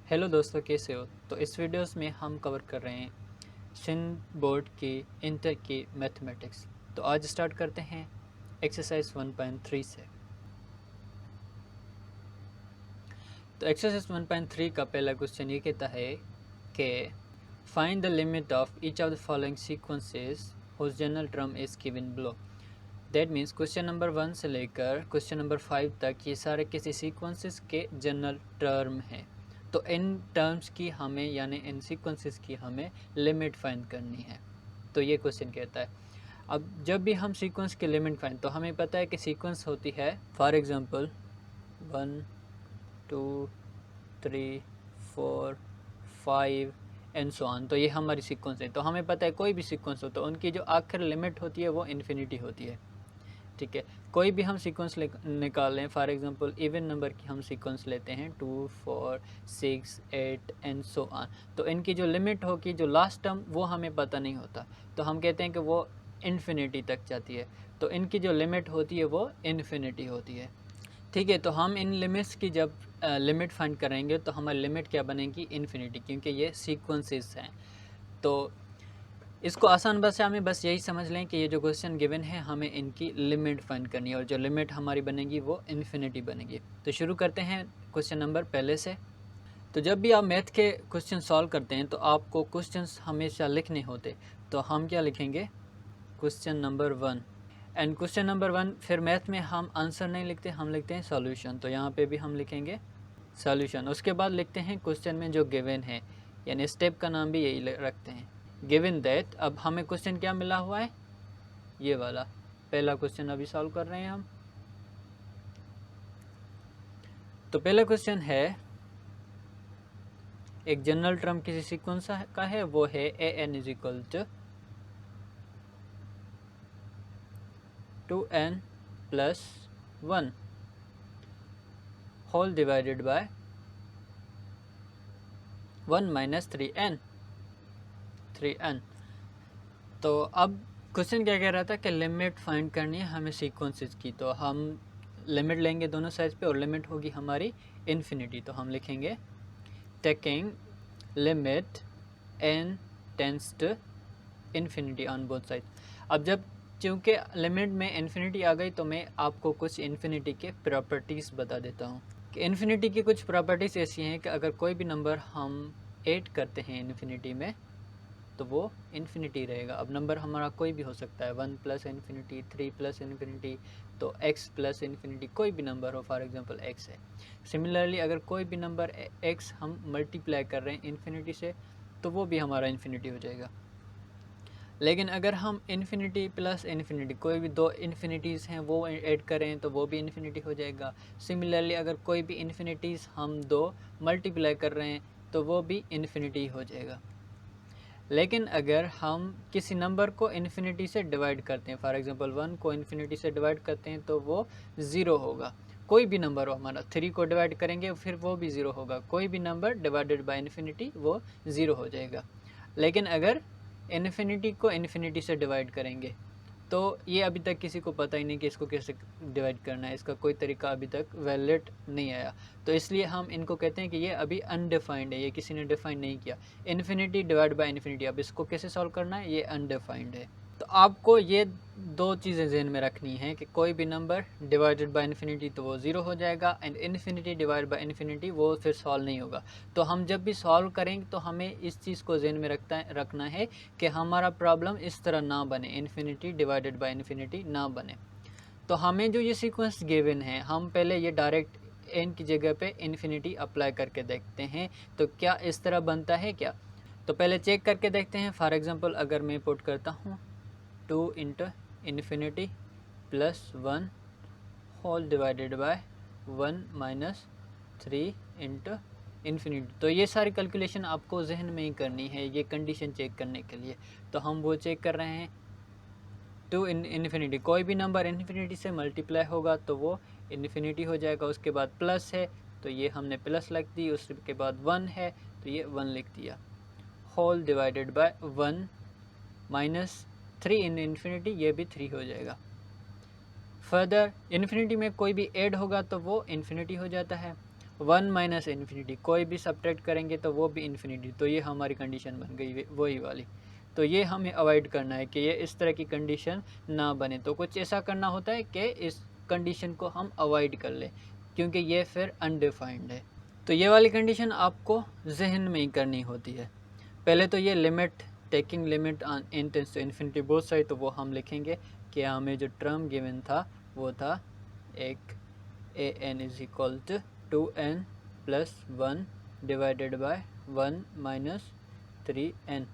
Hello दोस्तों, कैसे हो। तो इस वीडियोस में हम कवर कर रहे हैं सिंध बोर्ड की इंटर की मैथमेटिक्स। तो आज स्टार्ट करते हैं एक्सरसाइज 1.3 से। तो एक्सरसाइज 1.3 का पहला क्वेश्चन ये कहता है कि find the limit of each of the following sequences whose general term is given below. That means question number 1 से लेकर क्वेश्चन नंबर 5 तक ये सारे किसी सीक्वेंसेस के जनरल टर्म हैं। तो इन टर्म्स की हमें यानी इन सीक्वेंसेस की हमें लिमिट फाइंड करनी है। तो ये क्वेश्चन कहता है। अब जब भी हम सीक्वेंस की लिमिट फाइंड, तो हमें पता है कि सीक्वेंस होती है for example 1 2 3 4 5 and so on. तो ये हमारी सीक्वेंस है। तो हमें पता है कोई भी सीक्वेंस हो तो उनकी जो आखिर लिमिट होती है वो इन्फिनिटी होती है। ठीक है, कोई भी हम सीक्वेंस निकाल लें, फॉर एग्जांपल इवन नंबर की हम सीक्वेंस लेते हैं 2 4 6 8 एंड सो ऑन। तो इनकी जो लिमिट होगी, जो लास्ट टर्म, वो हमें पता नहीं होता। तो हम कहते हैं कि वो इन्फिनिटी तक जाती है। तो इनकी जो लिमिट होती है वो इन्फिनिटी होती है। ठीक है, तो हम इन लिमिट्स की जब लिमिट फाइंड करेंगे तो हमारी लिमिट क्या बनेगी? इन्फिनिटी, क्योंकि ये सीक्वेंसेस हैं। तो इसको आसान भाषा में बस यही समझ लें कि ये जो क्वेश्चन गिवन है हमें इनकी लिमिट फाइंड करनी है और जो लिमिट हमारी बनेगी वो इन्फिनिटी बनेगी। तो शुरू करते हैं क्वेश्चन नंबर पहले से। तो जब भी आप मैथ के क्वेश्चन सॉल्व करते हैं तो आपको क्वेश्चंस हमेशा लिखने होते। तो हम क्या लिखेंगे? Question number 1 and question number 1। फिर मैथ में हम आंसर नहीं लिखते, हम लिखते हैं सॉल्यूशन। तो यहाँ पे भी हम लिखेंगे सॉल्यूशन। उसके बाद लिखते हैं क्वेश्चन में जो गिवन है, यानी स्टेप का नाम भी यही रखते हैं, गिवन दैट। अब हमें क्वेश्चन क्या मिला हुआ है? ये वाला पहला क्वेश्चन अभी सॉल्व कर रहे हैं हम। तो पहला क्वेश्चन है, एक जनरल टर्म किसी सीक्वेंस का है, वो है A N is equal to N plus 1 whole divided by 1 minus 3n। तो अब क्वेश्चन क्या कह रहा था कि लिमिट फाइंड करनी है हमें सीक्वेंसेस की। तो हम लिमिट लेंगे दोनों साइड पे और लिमिट होगी हमारी इन्फिनिटी। तो हम लिखेंगे taking limit n tends to infinity on both side. अब जब चूँकि लिमिट में इन्फिनिटी आ गई तो मैं आपको कुछ इन्फिनिटी के प्रॉपर्टीज़ बता देता हूँ कि इन्फिनिटी की कुछ प्रॉपर्टीज़ ऐसी हैं कि अगर कोई भी नंबर हम ऐड करते हैं इन्फिनिटी में तो वो इन्फिनिटी रहेगा। अब नंबर हमारा कोई भी हो सकता है, 1 प्लस इन्फिनिटी, 3 प्लस इन्फिनिटी, तो x प्लस इन्फिनिटी, कोई भी नंबर हो, फॉर एग्जांपल x है। सिमिलरली अगर कोई भी नंबर x हम मल्टीप्लाई कर रहे हैं इन्फिनिटी से तो वो भी हमारा इन्फिनिटी हो जाएगा। लेकिन अगर हम इन्फिनिटी प्लस इन्फिनिटी, कोई भी दो इन्फिनिटीज़ हैं वो ऐड करें तो वो भी इन्फिनिटी हो जाएगा। सिमिलरली अगर कोई भी इन्फिनिटीज़ हम दो मल्टीप्लाई कर रहे हैं तो वो भी इन्फिनिटी हो जाएगा। लेकिन अगर हम किसी नंबर को इन्फिनिटी से डिवाइड करते हैं, फॉर एग्जांपल 1 को इन्फिनिटी से डिवाइड करते हैं तो वो 0 होगा। कोई भी नंबर हो हमारा, 3 को डिवाइड करेंगे फिर वो भी 0 होगा। कोई भी नंबर डिवाइडेड बाय इन्फिनिटी वो 0 हो जाएगा। लेकिन अगर इन्फिनिटी को इन्फिनिटी से डिवाइड करेंगे तो ये अभी तक किसी को पता ही नहीं कि इसको कैसे डिवाइड करना है, इसका कोई तरीका अभी तक वैलिड नहीं आया। तो इसलिए हम इनको कहते हैं कि ये अभी अनडिफाइंड है, ये किसी ने डिफाइन नहीं किया। इन्फिनिटी डिवाइड बाय इन्फिनिटी, अब इसको कैसे सॉल्व करना है, ये अनडिफाइंड है। तो आपको ये दो चीज़ें ज़हन में रखनी है कि कोई भी नंबर डिवाइडेड बाय इन्फिनिटी तो वो 0 हो जाएगा and infinity divide by infinity वो फिर सॉल्व नहीं होगा। तो हम जब भी सॉल्व करेंगे तो हमें इस चीज़ को ज़हन में रखना है कि हमारा प्रॉब्लम इस तरह ना बने, इन्फिनिटी डिवाइडेड बाय इन्फिनिटी ना बने। तो हमें जो ये सीक्वेंस गिवन है, हम पहले ये डायरेक्ट n की जगह पे इन्फिनिटी अप्लाई करके देखते हैं तो क्या इस तरह बनता है क्या। तो पहले चेक करके देखते हैं। फॉर एग्जांपल अगर मैं पुट करता हूँ 2 into infinity plus 1 whole divided by 1 minus 3 into infinity, तो ये सारी कैलकुलेशन आपको जहन में ही करनी है ये कंडीशन चेक करने के लिए। तो हम वो चेक कर रहे हैं 2 इन्फिनिटी, कोई भी नंबर इन्फिनिटी से मल्टीप्लाई होगा तो वो इन्फिनिटी हो जाएगा। उसके बाद प्लस है तो ये हमने प्लस लिख दी, उसके बाद 1 है तो ये 1 लिख दिया, whole divided by 1 minus 3 in infinity, ये भी 3 हो जाएगा। फर्दर इन्फिनिटी में कोई भी ऐड होगा तो वो इन्फिनिटी हो जाता है। 1 माइनस इन्फिनिटी, कोई भी सब्ट्रैक्ट करेंगे तो वो भी इन्फिनिटी, तो ये हमारी कंडीशन बन गई वही वाली। तो ये हमें अवॉइड करना है कि ये इस तरह की कंडीशन ना बने। तो कुछ ऐसा करना होता है कि इस कंडीशन को हम अवॉइड कर लें, क्योंकि ये फिर अनडिफाइंड है। तो ये वाली कंडीशन आपको जहन में ही करनी होती है। पहले तो ये limit, taking limit on n tends to infinity both side, तो वो हम लिखेंगे कि हमें जो टर्म गिवन था वो था एक an is equal to 2n plus 1 divided by 1 minus 3n।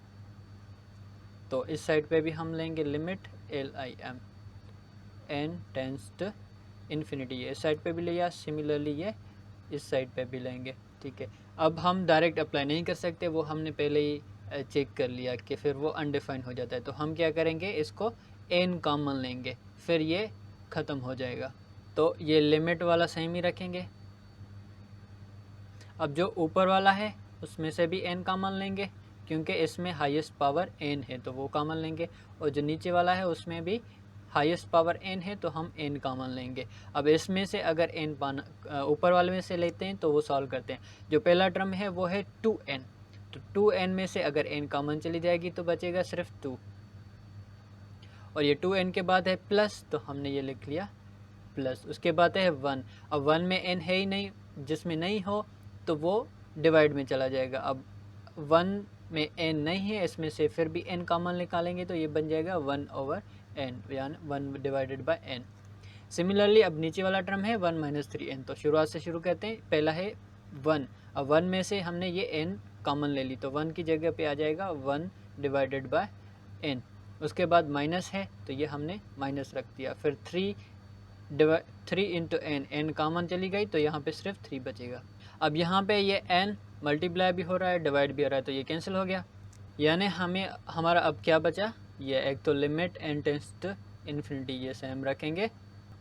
तो इस साइड पे भी हम लेंगे limit LIM n tends to infinity, ये इस साइड पे भी लिया, सिमिलरली ये इस साइड पे भी लेंगे। ठीक है, अब हम डायरेक्ट अप्लाई नहीं कर सकते, वो हमने पहले ही चेक कर लिया कि फिर वो अनडिफाइंड हो जाता है। तो हम क्या करेंगे, इसको n कॉमन लेंगे, फिर ये ख़त्म हो जाएगा। तो ये लिमिट वाला सेम ही रखेंगे। अब जो ऊपर वाला है उसमें से भी n कॉमन लेंगे, क्योंकि इसमें हाईएस्ट पावर n है तो वो कॉमन लेंगे, और जो नीचे वाला है उसमें भी हाईएस्ट पावर n है तो हम n कॉमन लेंगे। अब इसमें से अगर n ऊपर वाले में से लेते हैं तो वो सॉल्व करते हैं। जो पहला टर्म है वो है 2n, तो 2n में से अगर n कॉमन चली जाएगी तो बचेगा सिर्फ 2, और ये 2n के बाद है प्लस, तो हमने ये लिख लिया प्लस। उसके बाद है 1, अब 1 में n है ही नहीं, जिसमें नहीं हो तो वो डिवाइड में चला जाएगा। अब 1 में n नहीं है, इसमें से फिर भी n कॉमन निकालेंगे तो ये बन जाएगा 1/n, यानी 1 डिवाइडेड बाय n। सिमिलरली अब नीचे वाला टर्म है 1 माइनस 3n, तो शुरुआत से शुरू करते हैं। पहला है 1, अब 1 में से हमने ये n कॉमन ले ली तो 1 की जगह पे आ जाएगा 1 डिवाइडेड बाय n। उसके बाद माइनस है तो ये हमने माइनस रख दिया, फिर 3 इंटू n कॉमन चली गई तो यहाँ पे सिर्फ 3 बचेगा। अब यहाँ पे ये n मल्टीप्लाई भी हो रहा है, डिवाइड भी हो रहा है, तो ये कैंसिल हो गया। यानी हमें हमारा अब क्या बचा, ये एक तो limit n tends to infinity ये सेम रखेंगे,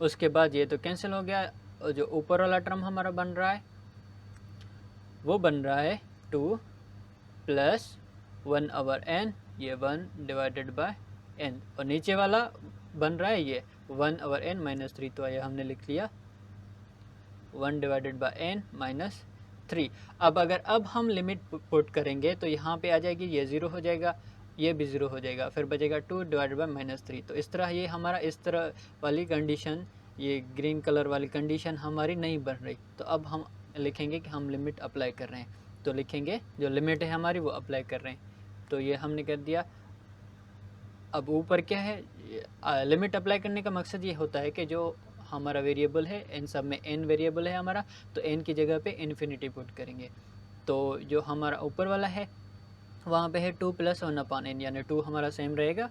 उसके बाद ये तो कैंसिल हो गया, और जो ऊपर वाला टर्म हमारा बन रहा है वो बन रहा है 2 प्लस 1/n, ये 1 डिवाइडेड बाय n, और नीचे वाला बन रहा है ये 1/n माइनस 3, तो ये हमने लिख लिया 1 डिवाइडेड बाय n माइनस 3। अब हम लिमिट पुट करेंगे तो यहाँ पे आ जाएगी, ये 0 हो जाएगा, ये भी 0 हो जाएगा, फिर बचेगा 2 डिवाइडेड बाय माइनस 3। तो इस तरह ये हमारा इस तरह वाली कंडीशन, ये ग्रीन कलर वाली कंडीशन हमारी नहीं बन रही। तो अब हम लिखेंगे कि हम लिमिट अप्लाई कर रहे हैं, तो लिखेंगे जो लिमिट है हमारी वो अप्लाई कर रहे हैं, तो ये हमने कर दिया। अब ऊपर क्या है, लिमिट अप्लाई करने का मकसद ये होता है कि जो हमारा वेरिएबल है, इन सब में n वेरिएबल है हमारा, तो n की जगह पे इन्फिनिटी पुट करेंगे। तो जो हमारा ऊपर वाला है वहाँ पे है 2 प्लस 1/n, यानी 2 हमारा सेम रहेगा,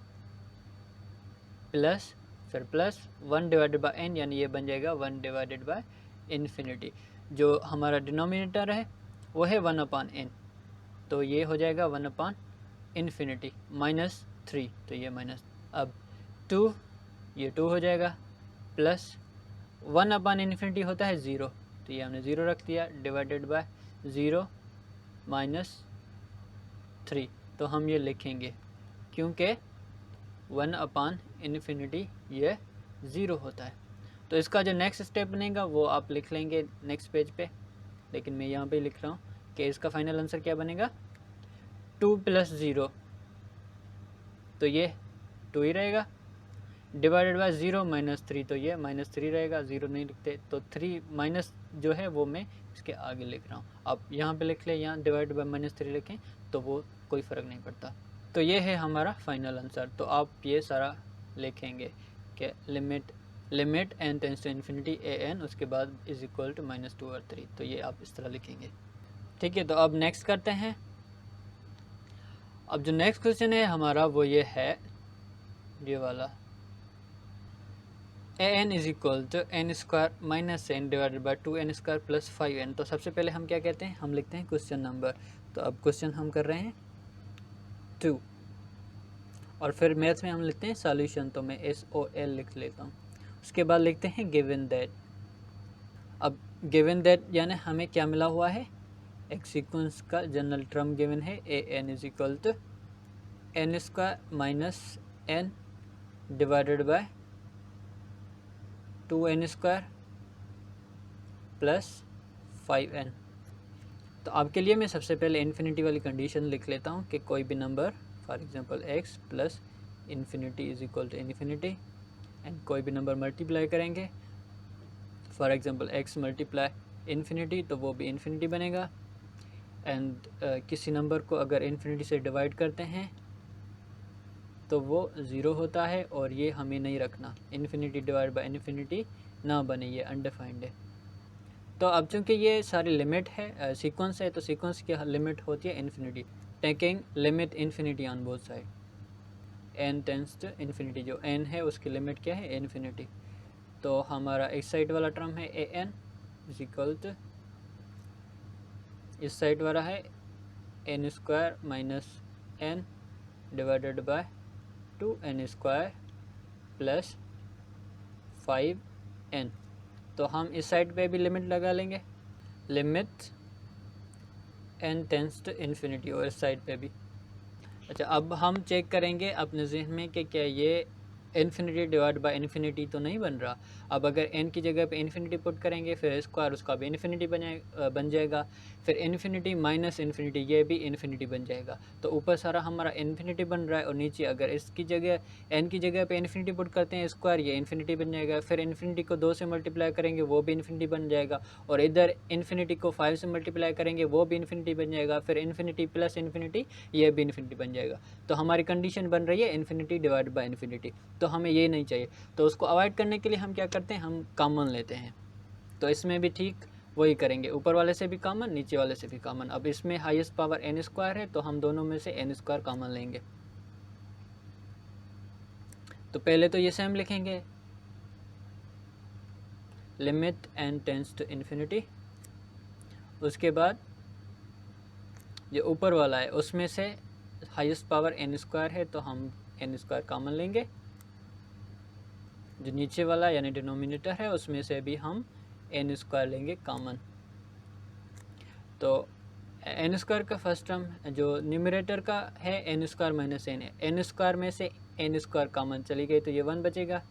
प्लस फिर प्लस 1 डिवाइडेड बाय n, यानी ये बन जाएगा 1 डिवाइडेड बाय इन्फिनिटी। जो हमारा डिनोमिनेटर है वो है 1/n, तो ये हो जाएगा 1/इन्फिनिटी माइनस 3, तो ये माइनस, अब 2, ये 2 हो जाएगा, प्लस 1/इन्फिनिटी होता है 0, तो ये हमने 0 रख दिया, डिवाइडेड बाय 0 माइनस 3, तो हम ये लिखेंगे क्योंकि 1/इन्फिनिटी ये 0 होता है। तो इसका जो नेक्स्ट स्टेप बनेगा वो आप लिख लेंगे नेक्स्ट पेज पे, लेकिन मैं यहाँ पे लिख रहा हूँ कि इसका फाइनल आंसर क्या बनेगा, 2 प्लस 0, तो ये 2 ही रहेगा, डिवाइडेड बाय 0 माइनस 3, तो ये माइनस 3 रहेगा, 0 नहीं लिखते तो 3 माइनस जो है वो मैं इसके आगे लिख रहा हूँ। आप यहाँ पे लिख लें, यहाँ डिवाइड बाय माइनस 3 लिखें तो वो कोई फ़र्क नहीं पड़ता। तो ये है हमारा फाइनल आंसर। तो आप ये सारा लिखेंगे कि limit n tends to infinity an, उसके बाद इज इक्वल टू -2 और 3, तो ये आप इस तरह लिखेंगे। ठीक है, तो अब नेक्स्ट करते हैं। अब जो नेक्स्ट क्वेश्चन है हमारा वो ये है, ये वाला, an is equal to n square minus n divided by 2n square plus 5n। तो सबसे पहले हम क्या कहते हैं, हम लिखते हैं क्वेश्चन नंबर। तो अब क्वेश्चन हम कर रहे हैं 2, और फिर मैथ्स में हम लिखते हैं सॉल्यूशन, तो मैं SOL लिख लेता हूँ। उसके बाद लिखते हैं गिवन दैट। अब गिवन दैट यानी हमें क्या मिला हुआ है, एक सीक्वेंस का जनरल टर्म गिवन है, an is equal to n square minus n divided by 2n square plus 5n। तो आपके लिए मैं सबसे पहले इन्फिनिटी वाली कंडीशन लिख लेता हूँ कि कोई भी number for example x plus infinity is equal to infinity, and कोई भी नंबर मल्टीप्लाई करेंगे for example x multiply infinity तो वो भी इन्फिनिटी बनेगा, एंड किसी नंबर को अगर इन्फिनिटी से डिवाइड करते हैं तो वो ज़ीरो होता है, और ये हमें नहीं रखना, इन्फिनिटी डिवाइड बाय इन्फिनिटी ना बने, ये अनडिफाइंड है। तो अब चूँकि ये सारी लिमिट है, सीक्वेंस है, तो सीक्वेंस की लिमिट होती है infinity, taking limit infinity on both side, n tends to infinity, जो n है उसकी लिमिट क्या है, इन्फिनिटी। तो हमारा इस साइड वाला टर्म है an इज इक्वल टू, इस साइड वाला है n square minus n divided by 2n square plus 5n। तो हम इस साइड पे भी लिमिट लगा लेंगे, limit n tends to infinity, और इस साइड पे भी। अच्छा, अब हम चेक करेंगे अपने जहन में कि क्या ये इन्फिनिटी डिवाइड बाय इन्फिनिटी तो नहीं बन रहा। अब अगर n की जगह पे इन्फिनिटी पुट करेंगे फिर स्क्वायर उसका भी इन्फिनिटी बन जाएगा, फिर इन्फिनिटी माइनस इन्फिनिटी ये भी इन्फिनिटी बन जाएगा। तो ऊपर सारा हमारा इन्फिनिटी बन रहा है, और नीचे अगर इसकी जगह n की जगह पे इन्फिनिटी पुट करते हैं स्क्वायर, ये इन्फिनिटी बन जाएगा, फिर इन्फिनिटी को 2 से मल्टीप्लाई करेंगे वो भी इन्फिनिटी बन जाएगा, और इधर इन्फिनिटी को 5 से मल्टीप्लाई करेंगे वो भी इन्फिनिटी बन जाएगा, फिर इन्फिनिटी प्लस इन्फिनिटी ये भी इन्फिनिटी बन जाएगा। तो हमारी कंडीशन बन रही है इन्फिनिटी डिवाइड बाय इन्फिनिटी, तो हमें ये नहीं चाहिए। तो उसको अवॉइड करने के लिए हम क्या करते हैं, हम कॉमन लेते हैं। तो इसमें भी ठीक वही करेंगे, ऊपर वाले से भी कॉमन, नीचे वाले से भी कॉमन। अब इसमें हाईएस्ट पावर n स्क्वायर है तो हम दोनों में से n स्क्वायर कॉमन लेंगे। तो पहले तो ये सेम लिखेंगे, limit n tends to infinity, उसके बाद जो ऊपर वाला है उसमें से हाईएस्ट पावर n स्क्वायर है तो हम n स्क्वायर कॉमन लेंगे, जो नीचे वाला यानी डिनोमिनेटर है उसमें से भी हम n स्क्वायर लेंगे कॉमन। तो n स्क्वायर का फर्स्ट टर्म जो न्यूमरेटर का है n स्क्वायर माइनस n है, n स्क्वायर में से n स्क्वायर कॉमन चली गई तो ये 1 बचेगा,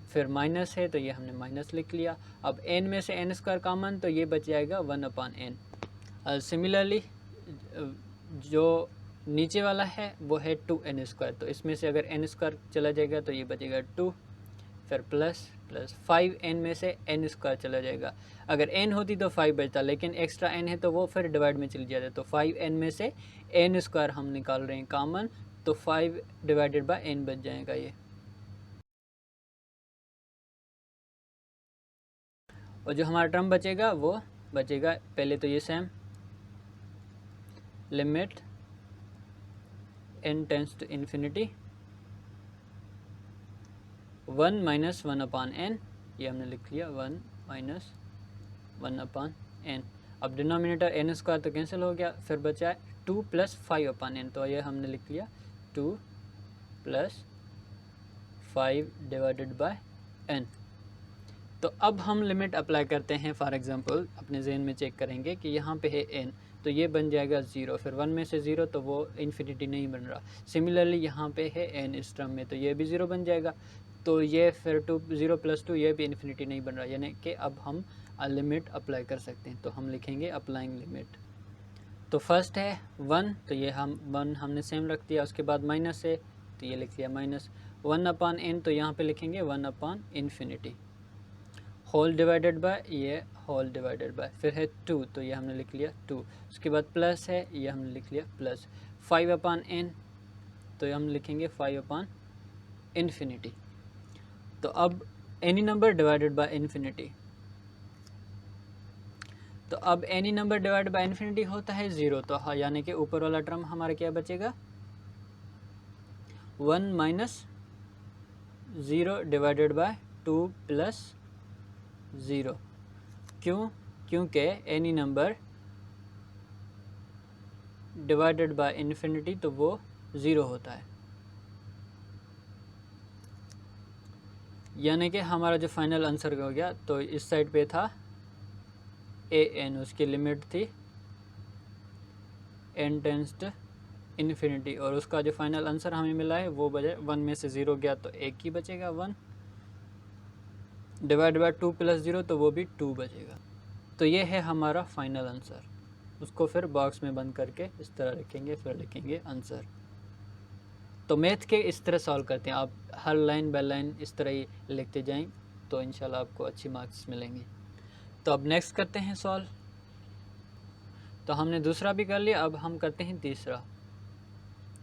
फिर माइनस है तो ये हमने माइनस लिख लिया। अब n में से n स्क्वायर कॉमन तो ये बच जाएगा 1/n। सिमिलरली जो नीचे वाला है वो है 2n स्क्वायर, तो इसमें से अगर n स्क्वायर चला जाएगा तो ये बचेगा 2, फिर प्लस 5n में से n स्क्वायर चला जाएगा, अगर n होती तो 5 बचता, लेकिन एक्स्ट्रा n है तो वो फिर डिवाइड में चली जाता है, तो 5n में से n स्क्वायर हम निकाल रहे हैं कॉमन, तो 5 डिवाइडेड बाय n बच जाएगा ये। और जो हमारा टर्म बचेगा वो बचेगा, पहले तो ये same limit n tends to infinity 1 minus 1/n, ये हमने लिख लिया 1 माइनस 1/n। अब डिनोमिनेटर n स्क्वायर तो कैंसिल हो गया, फिर बचा है 2 प्लस 5/n, तो ये हमने लिख लिया 2 प्लस 5 डिवाइडेड बाय n। तो अब हम लिमिट अप्लाई करते हैं, फॉर एग्जांपल अपने जहन में चेक करेंगे कि यहाँ पे है n, तो ये बन जाएगा 0, फिर 1 में से 0 तो वो इन्फिनिटी नहीं बन रहा। सिमिलरली यहाँ पे है n इस टर्म में, तो ये भी 0 बन जाएगा, तो ये फिर 0 + 2 ये भी इन्फिनिटी नहीं बन रहा, यानी कि अब हम लिमिट अप्लाई कर सकते हैं। तो हम लिखेंगे अप्लाइंग लिमिट। तो फर्स्ट है 1, तो ये हम 1 हमने सेम रख दिया, उसके बाद माइनस है तो ये लिख लिया माइनस 1/n, तो यहाँ पे लिखेंगे 1/∞, होल डिवाइडेड बाय, ये होल डिवाइडेड बाय, फिर है 2 तो ये हमने लिख लिया 2, उसके बाद प्लस है ये हमने लिख लिया प्लस 5/n, तो हम लिखेंगे 5/∞। तो अब any number divided by infinity, तो अब any number divide by infinity होता है 0, तो हाँ यानी कि ऊपर वाला टर्म हमारा क्या बचेगा 1 माइनस 0 डिवाइडेड बाय 2 प्लस 0। क्यों? क्योंकि any number divided by infinity तो वो 0 होता है, यानी कि हमारा जो फाइनल आंसर हो गया, तो इस साइड पे था an, उसकी लिमिट थी n टेंस टू इन्फिनिटी, और उसका जो फाइनल आंसर हमें मिला है वो बचे 1 में से 0 गया तो एक ही बचेगा 1, डिवाइड बाय 2 प्लस 0 तो वो भी 2 बचेगा। तो ये है हमारा फाइनल आंसर। उसको फिर बॉक्स में बंद करके इस तरह रखेंगे, फिर लिखेंगे आंसर। तो मैथ के इस तरह सॉल्व करते हैं, आप हर लाइन बाय लाइन इस तरह ही लिखते जाएं तो इंशाल्लाह आपको अच्छी मार्क्स मिलेंगे। तो अब नेक्स्ट करते हैं सॉल्व। तो हमने दूसरा भी कर लिया, अब हम करते हैं तीसरा।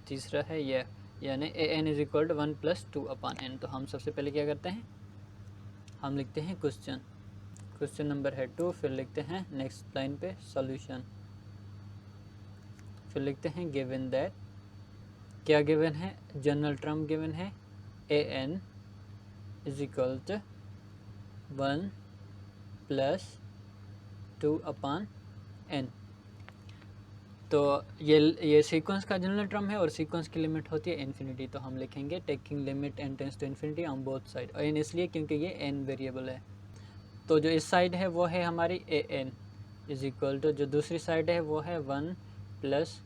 तीसरा है ये, यानी A N is equal to 1 + 2/n। तो हम सबसे पहले क्या करते हैं, हम लिखते हैं क्वेश्चन, क्वेश्चन नंबर है 2, फिर लिखते हैं नेक्स्ट लाइन पे सॉल्यूशन, फिर लिखते हैं गिवन दैट, क्या गिवन है, जनरल टर्म गिवन है A N is equal to 1 + 2/n। तो ये सीक्वेंस का जनरल टर्म है और सीक्वेंस की लिमिट होती है इन्फिनिटी। तो हम लिखेंगे taking limit n tends to infinity on both side, और n इसलिए क्योंकि ये n वेरिएबल है। तो जो इस साइड है वो है हमारी ए एन इज इक्वल टू, जो दूसरी साइड है वो है 1 +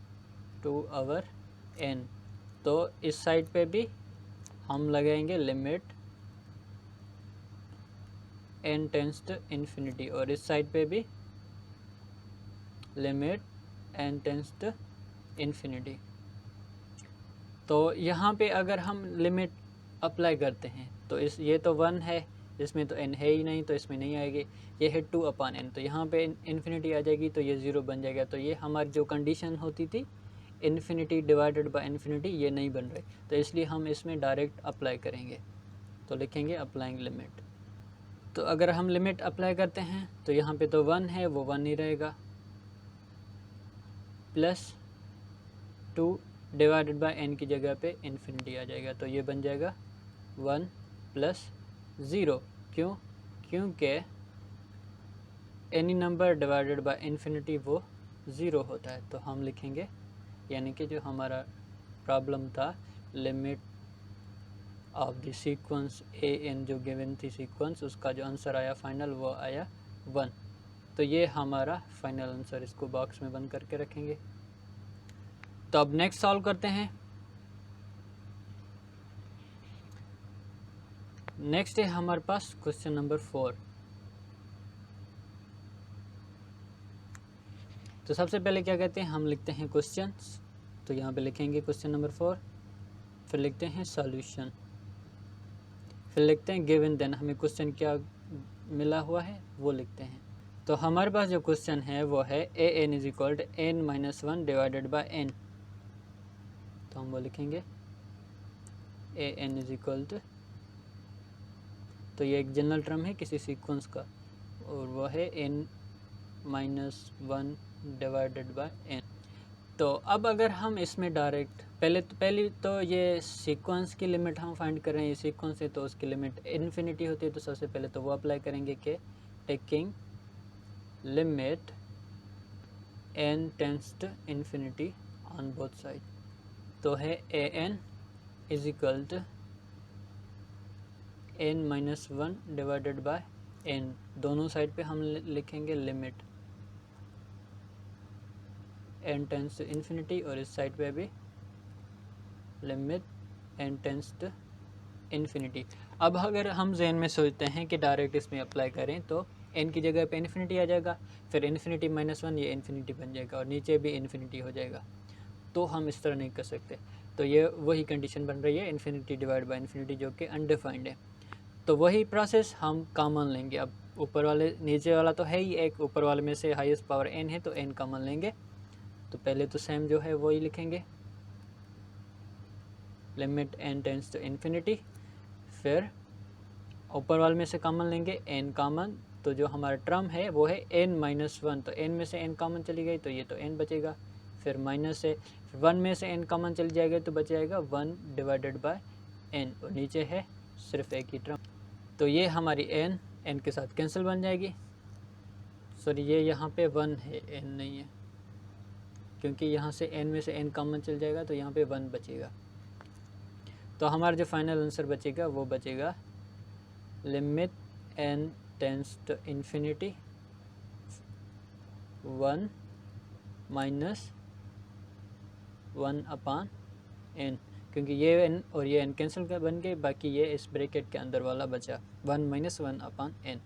2/n। तो इस साइड पे भी हम लगाएंगे limit n tends to infinity, और इस साइड पे भी limit n tends to infinity. तो यहाँ पे अगर हम लिमिट अप्लाई करते हैं तो ये तो 1 है, इसमें तो n है ही नहीं, तो इसमें नहीं आएगी। ये है 2/n, तो यहाँ पे इन्फिनिटी आ जाएगी, तो ये 0 बन जाएगा। तो ये हमारी जो कंडीशन होती थी इन्फिनिटी डिवाइडेड बाय इन्फिनिटी, ये नहीं बन रही, तो इसलिए हम इसमें डायरेक्ट अप्लाई करेंगे। तो लिखेंगे अप्लाइंग लिमिट। तो अगर हम लिमिट अप्लाई करते हैं तो यहाँ पे तो 1 है, वो 1 ही रहेगा, +2 डिवाइडेड बाय n की जगह पे इन्फिनिटी आ जाएगा, तो ये बन जाएगा 1 + 0। क्यों? क्योंकि any number divided by infinity वो 0 होता है। तो हम लिखेंगे, यानी कि जो हमारा प्रॉब्लम था limit of the sequence A N जो गिवन थी सीक्वेंस, उसका जो आंसर आया फाइनल वो आया 1। तो ये हमारा फाइनल आंसर, इसको बॉक्स में बंद करके रखेंगे। तो अब नेक्स्ट सॉल्व करते हैं। नेक्स्ट है हमारे पास क्वेश्चन नंबर 4। तो सबसे पहले क्या कहते हैं, हम लिखते हैं क्वेश्चंस। तो यहाँ पे लिखेंगे क्वेश्चन नंबर 4, फिर लिखते हैं सॉल्यूशन, फिर लिखते हैं गिवन देन, हमें क्वेश्चन क्या मिला हुआ है वो लिखते हैं। तो हमारे पास जो क्वेश्चन है वो है A N is equal to n - 1 divided by n। तो हम वो लिखेंगे A N is equal to, तो ये एक जनरल टर्म है किसी सीक्वेंस का, और वो है n - 1 डिवाइडेड बाय n। तो अब अगर हम इसमें डायरेक्ट पहली तो ये सीक्वेंस की लिमिट हम फाइंड कर रहे हैं, ये सीक्वेंस है तो उसकी लिमिट इन्फिनिटी होती है। तो सबसे पहले तो वो अप्लाई करेंगे कि taking limit n tends to infinity on both side. तो है A N is equal to n - 1 divided by n। दोनों साइड पे हम लिखेंगे limit n tends to infinity, और इस साइड पे भी limit n tends to infinity. अब अगर हम जहन में सोचते हैं कि डायरेक्ट इसमें अप्लाई करें तो n की जगह पे इन्फिनिटी आ जाएगा, फिर इन्फिनिटी -1 ये इन्फिनिटी बन जाएगा, और नीचे भी इन्फिनिटी हो जाएगा। तो हम इस तरह नहीं कर सकते। तो ये वही कंडीशन बन रही है इन्फिनिटी डिवाइड बाय इन्फिनिटी, जो कि अनडिफाइंड है। तो वही प्रोसेस हम कॉमन लेंगे। अब ऊपर वाले नीचे वाला तो है ही एक, ऊपर वाले में से हाईएस्ट पावर n है, तो n कॉमन लेंगे। तो पहले तो सेम जो है वही लिखेंगे, limit n tends to infinity, फिर ऊपर वाले में से कॉमन लेंगे n कॉमन। तो जो हमारा टर्म है वो है n - 1, तो n में से n कॉमन चली गई तो ये तो n बचेगा, फिर माइनस है 1 में से n कॉमन चली जाएगा तो बच जाएगा 1 डिवाइडेड बाय n, और नीचे है सिर्फ एक ही टर्म। तो ये हमारी n के साथ कैंसिल बन जाएगी। सॉरी, ये यहाँ पे 1 है, n नहीं है, क्योंकि यहाँ से n में से n कॉमन चल जाएगा तो यहाँ पे 1 बचेगा। तो हमारा जो फाइनल आंसर बचेगा वो बचेगा limit n tends to infinity 1 - 1/n, क्योंकि ये n और ये n कैंसिल कर बन गए, बाकी ये इस ब्रैकेट के अंदर वाला बचा 1 - 1/n।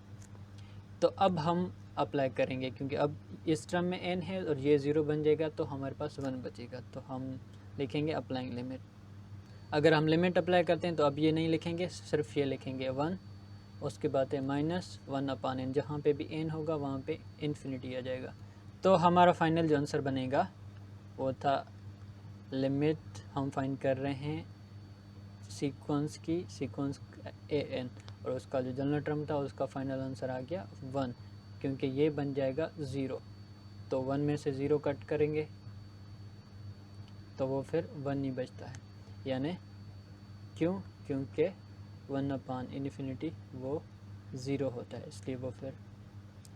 तो अब हम अप्लाई करेंगे, क्योंकि अब इस टर्म में n है और ये 0 बन जाएगा तो हमारे पास 1 बचेगा, तो हम लिखेंगे अप्लाइंग लिमिट। अगर हम लिमिट अप्लाई करते हैं तो अब ये नहीं लिखेंगे, सिर्फ ये लिखेंगे 1, उसके बाद है -1/n, जहाँ पे भी n होगा वहाँ पे इन्फिनिटी आ जाएगा। तो हमारा फाइनल जो आंसर बनेगा वो था लिमिट, हम फाइंड कर रहे हैं सीक्वेंस an, और उसका जो जनरल टर्म था उसका फाइनल आंसर आ गया 1, क्योंकि ये बन जाएगा 0, तो 1 में से 0 कट करेंगे तो वो फिर 1 ही बचता है, यानी क्योंकि 1/∞ वो 0 होता है, इसलिए वो फिर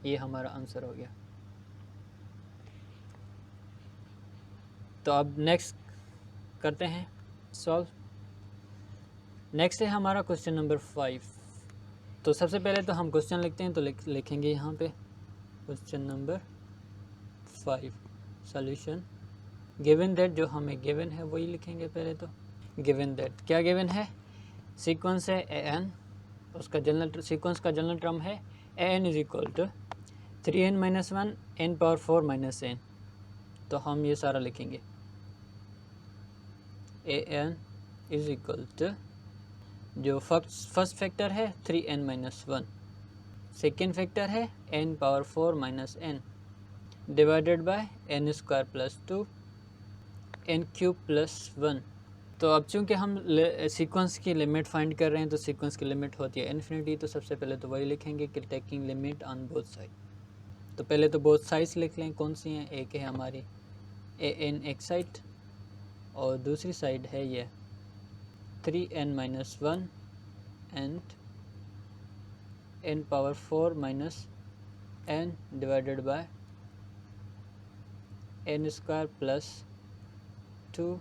ये हमारा आंसर हो गया। तो अब नेक्स्ट करते हैं सॉल्व। नेक्स्ट है हमारा क्वेश्चन नंबर 5। तो सबसे पहले तो हम क्वेश्चन लिखते हैं, तो लिखेंगे यहाँ पे question number 5 solution. Given that, जो हमें गिवन है वही लिखेंगे पहले। तो गिवन दैट क्या गिवन है, सीक्वेंस है an, उसका जनरल सीक्वेंस का जनरल टर्म है an is equal to 3n - 1 n⁴ - n। तो हम ये सारा लिखेंगे an इज इक्वल टू, जो फर्स्ट फैक्टर है 3n - 1, सेकेंड फैक्टर है n⁴ - n divided bye n² + 2 n³ + 1। तो अब चूँकि हम सीक्वेंस की लिमिट फाइंड कर रहे हैं, तो सीक्वेंस की लिमिट होती है इन्फिनिटी, तो सबसे पहले तो वही लिखेंगे कि taking limit on both side. तो पहले तो बोथ साइड्स लिख लें, कौन सी हैं, एक है हमारी an एक साइड और दूसरी साइड है ये 3n - 1 and n⁴ - n divided bye n² + 2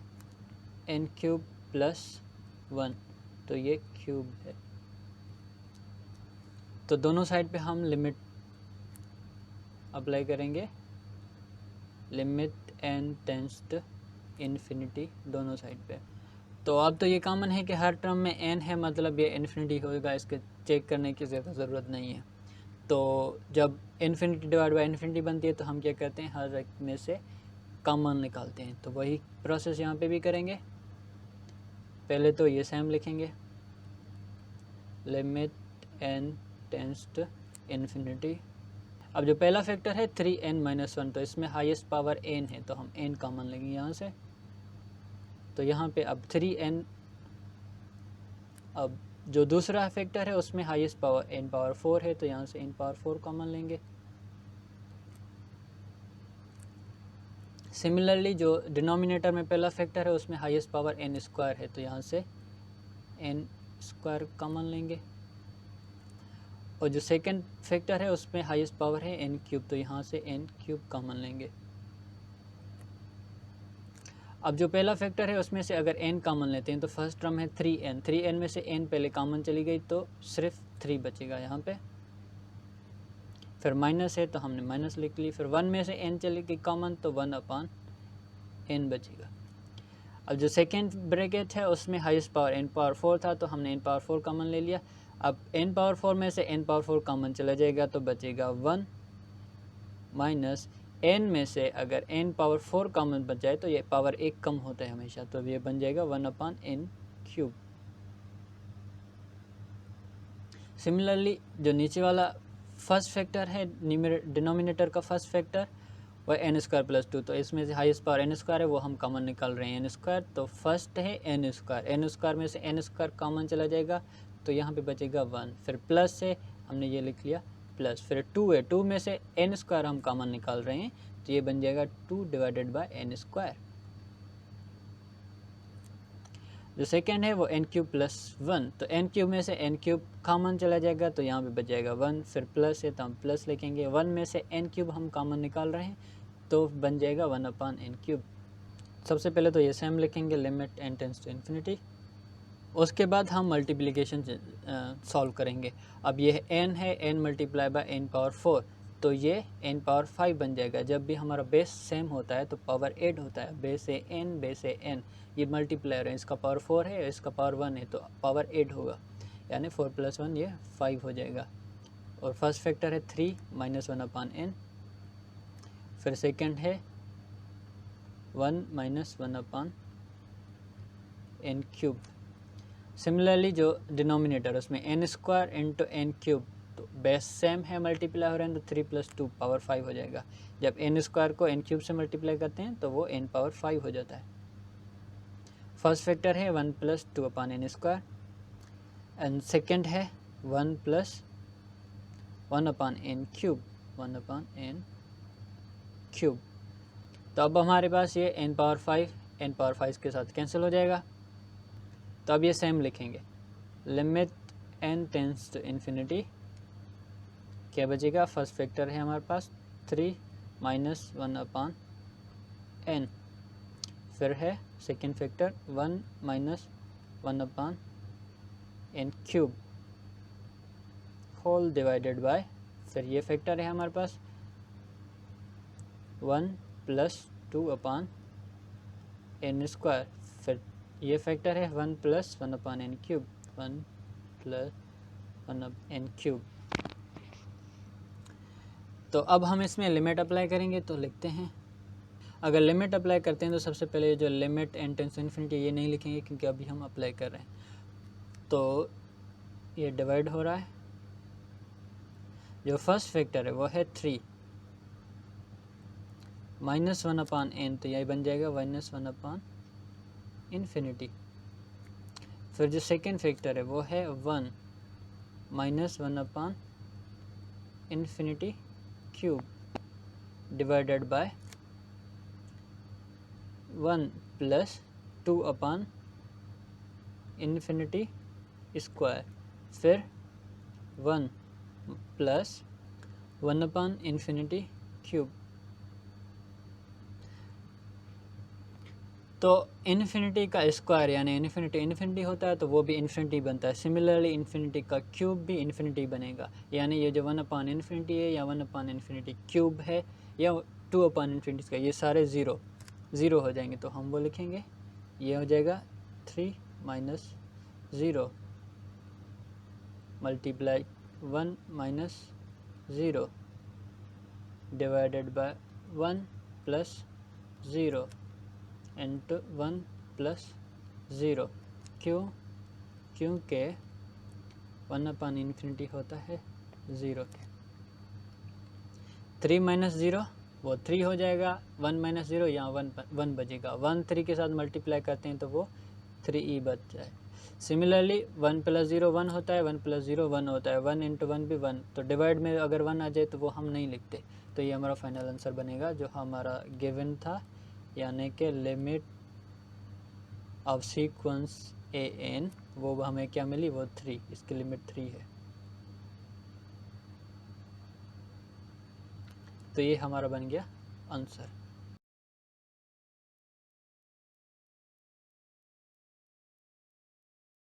n³ + 1, तो ये क्यूब है। तो दोनों साइड पे हम लिमिट अप्लाई करेंगे, limit n tends to infinity दोनों साइड पे। तो अब तो ये कॉमन है कि हर टर्म में n है, मतलब ये इन्फिनिटी होगा, इसके चेक करने की ज़्यादा ज़रूरत नहीं है। तो जब इन्फिनिटी डिवाइड बाय इन्फिनिटी बनती है तो हम क्या करते हैं, हर एक में से कॉमन निकालते हैं। तो वही प्रोसेस यहाँ पे भी करेंगे। पहले तो ये सेम लिखेंगे, limit n tends to infinity. अब जो पहला फैक्टर है 3n - 1, तो इसमें हाईएस्ट पावर n है, तो हम n कॉमन लेंगे यहाँ से। तो यहाँ पे अब 3n, अब जो दूसरा फैक्टर है उसमें हाईएस्ट पावर n⁴ है, तो यहाँ से n⁴ कॉमन लेंगे। सिमिलरली जो डिनोमिनेटर में पहला फैक्टर है उसमें हाईएस्ट पावर n² है, तो यहाँ से n² कॉमन लेंगे। और जो सेकंड फैक्टर है उसमें हाईएस्ट पावर है n³, तो यहाँ से n³ कॉमन लेंगे। अब जो पहला फैक्टर है उसमें से अगर n कॉमन लेते हैं तो फर्स्ट टर्म है 3n में से n पहले कॉमन चली गई तो सिर्फ 3 बचेगा यहाँ पे। फिर माइनस है तो हमने माइनस लिख ली, फिर 1 में से n चली गई कॉमन तो 1/n बचेगा। अब जो सेकेंड ब्रैकेट है उसमें हाईएस्ट पावर n⁴ था, तो हमने n⁴ कॉमन ले लिया। अब n⁴ में से n⁴ कॉमन चला जाएगा तो बचेगा 1 माइनस n में से अगर n⁴ कॉमन बच जाए तो ये पावर 1 कम होता है हमेशा, तो ये बन जाएगा 1/n³। सिमिलरली जो नीचे वाला फर्स्ट फैक्टर है, डिनोमिनेटर का फर्स्ट फैक्टर वह n² + 2, तो इसमें से हाईएस्ट पावर n² है, वो हम कॉमन निकाल रहे हैं n², तो फर्स्ट है n² में से n² कॉमन चला जाएगा तो यहाँ पे बचेगा 1। फिर प्लस से हमने ये लिख लिया प्लस, फिर 2 है, 2 में से n² हम कॉमन निकाल रहे हैं तो ये बन जाएगा 2 डिवाइडेड बाय n²। जो सेकेंड है वो n³ + 1, तो n³ में से n³ कॉमन चला जाएगा तो यहाँ पे बच जाएगा 1। फिर प्लस है तो हम प्लस लिखेंगे, 1 में से n³ हम कॉमन निकाल रहे हैं तो बन जाएगा 1/n³। सबसे पहले तो ये सेम लिखेंगे, limit n tends to infinity. उसके बाद हम मल्टीप्लिकेशन सॉल्व करेंगे। अब ये n है, n × n⁴, तो ये n⁴ बन जाएगा। जब भी हमारा बेस सेम होता है तो पावर 8 होता है, बेस ए n, ये मल्टीप्लायर है, इसका पावर 4 है, इसका पावर 1 है, तो पावर 8 होगा, यानी 4 + 1 ये 5 हो जाएगा। और फर्स्ट फैक्टर है 3 माइनस 1/n, फिर सेकंड है 1 माइनस 1/n क्यूब। सिमिलरली जो डिनोमिनेटर उसमें n square into n cube, तो बेस सेम है, मल्टीप्लाई हो रहे हैं तो 3 + 2 पावर 5 हो जाएगा। जब n स्क्वायर को n क्यूब से मल्टीप्लाई करते हैं तो वो n पावर 5 हो जाता है। फर्स्ट फैक्टर है 1 + 2/n स्क्वायर एंड सेकेंड है 1 + 1/n क्यूब, 1/n क्यूब। तो अब हमारे पास ये n पावर 5 के साथ कैंसिल हो जाएगा। तो अब ये सेम लिखेंगे, limit n tends to infinity, क्या बचेगा, फर्स्ट फैक्टर है हमारे पास 3 माइनस 1/n, फिर है second factor 1 minus 1/n cube whole divided by, फिर ये फैक्टर है हमारे पास 1 + 2/n स्क्वायर, फिर ये फैक्टर है 1 + 1/n क्यूब, 1 + 1/n क्यूब। तो अब हम इसमें लिमिट अप्लाई करेंगे, तो लिखते हैं, अगर लिमिट अप्लाई करते हैं तो सबसे पहले जो limit n tends to infinity ये नहीं लिखेंगे क्योंकि अभी हम अप्लाई कर रहे हैं। तो ये डिवाइड हो रहा है, जो फर्स्ट फैक्टर है वो है 3 माइनस 1/n, तो यही बन जाएगा -1/∞। फिर जो सेकेंड फैक्टर है वो है 1 minus 1/∞ cube divided by 1 + 2/∞ square, फिर 1 + 1/∞ क्यूब। तो इन्फिनिटी का स्क्वायर यानी इन्फिनिटी होता है तो वो भी इन्फिनिटी बनता है। सिमिलरली इन्फिनिटी का क्यूब भी इन्फिनिटी बनेगा, यानी ये जो 1/∞ है या 1/∞ क्यूब है या 2/∞ का, ये सारे ज़ीरो हो जाएंगे। तो हम वो लिखेंगे, ये हो जाएगा 3 minus 0 multiply 1 minus 0 divided by 1 + 0 into 1 + 0, क्योंकि 1/∞ होता है 0 के। 3 माइनस 0 वो 3 हो जाएगा, 1 माइनस 0 यहाँ 1 बचेगा, 1 3 के साथ मल्टीप्लाई करते हैं तो वो 3e बच जाए। सिमिलरली 1 + 0 1 होता है, 1 + 0 1 होता है, 1 × 1 भी 1, तो डिवाइड में अगर 1 आ जाए तो वो हम नहीं लिखते। तो ये हमारा फाइनल आंसर बनेगा जो हमारा गिवन था, यानी कि लिमिट ऑफ सीक्वेंस an, वो हमें क्या मिली, वो 3, इसकी लिमिट 3 है। तो ये हमारा बन गया आंसर।